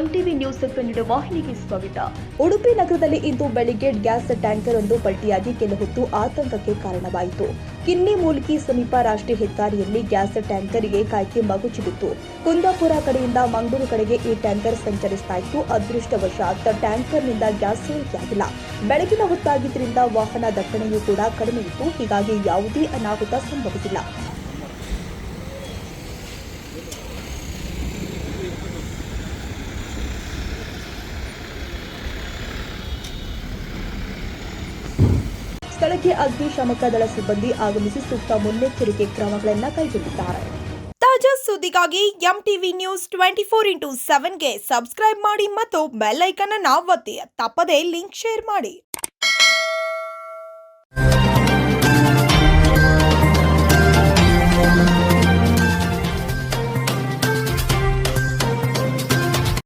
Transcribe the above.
MTV news Kannada ವಾಹಿನಿಗೆ ಸ್ವಾಗತ. ಉಡುಪಿ ನಗರದಲ್ಲಿ ಇಂದು ಬೆಳಿಗ್ಗೆ ಗ್ಯಾಸ್ ಟ್ಯಾಂಕರ್ ಒಂದು ಪಲ್ಟಿಯಾಗಿ ಕೆಲ ಹೊತ್ತು ಆತಂಕಕ್ಕೆ ಕಾರಣವಾಯಿತು. ಕಿನ್ನಿ ಮೂಲ್ಕಿ ಸಮೀಪ ರಾಷ್ಟ್ರೀಯ ಹೆದ್ದಾರಿಯಲ್ಲಿ ಗ್ಯಾಸ್ ಟ್ಯಾಂಕರ್ಗೆ ಕಾಯ್ಕೆ ಮಗುಚಿಬಿತ್ತು. ಕುಂದಾಪುರ ಕಡೆಯಿಂದ ಮಂಗಳೂರು ಕಡೆಗೆ ಈ ಟ್ಯಾಂಕರ್ ಸಂಚರಿಸ್ತಾ ಇತ್ತು. ಅದೃಷ್ಟವಶಾತ್ ಟ್ಯಾಂಕರ್ನಿಂದ ಗ್ಯಾಸ್ ಸೋರಿಕೆಯಾಗಿಲ್ಲ. ಬೆಳಗಿನ ಹೊತ್ತಾಗಿದ್ದರಿಂದ ವಾಹನ ದಟ್ಟಣೆಯೂ ಕೂಡ ಕಡಿಮೆ ಇತ್ತು. ಹೀಗಾಗಿ ಯಾವುದೇ ಅನಾಹುತ ಸಂಭವಿಸಿಲ್ಲ. ಸ್ಥಳಕ್ಕೆ ಅಗ್ನಿಶಾಮಕ ದಳ ಸಿಬ್ಬಂದಿ ಆಗಮಿಸಿ ಸೂಕ್ತ ಮುನ್ನೆಚ್ಚರಿಕೆ ಕ್ರಮಗಳನ್ನು ಕೈಗೊಂಡಿದ್ದಾರೆ. ತಾಜಾ ಸುದ್ದಿಗಾಗಿ ಎಂಟಿವಿ ನ್ಯೂಸ್ 24x7ಗೆ ಸಬ್ಸ್ಕ್ರೈಬ್ ಮಾಡಿ ಮತ್ತು ಬೆಲ್ ಐಕಾನ್ ಅನ್ನು ಒತ್ತಿ. ತಪ್ಪದೇ ಲಿಂಕ್ ಶೇರ್ ಮಾಡಿ.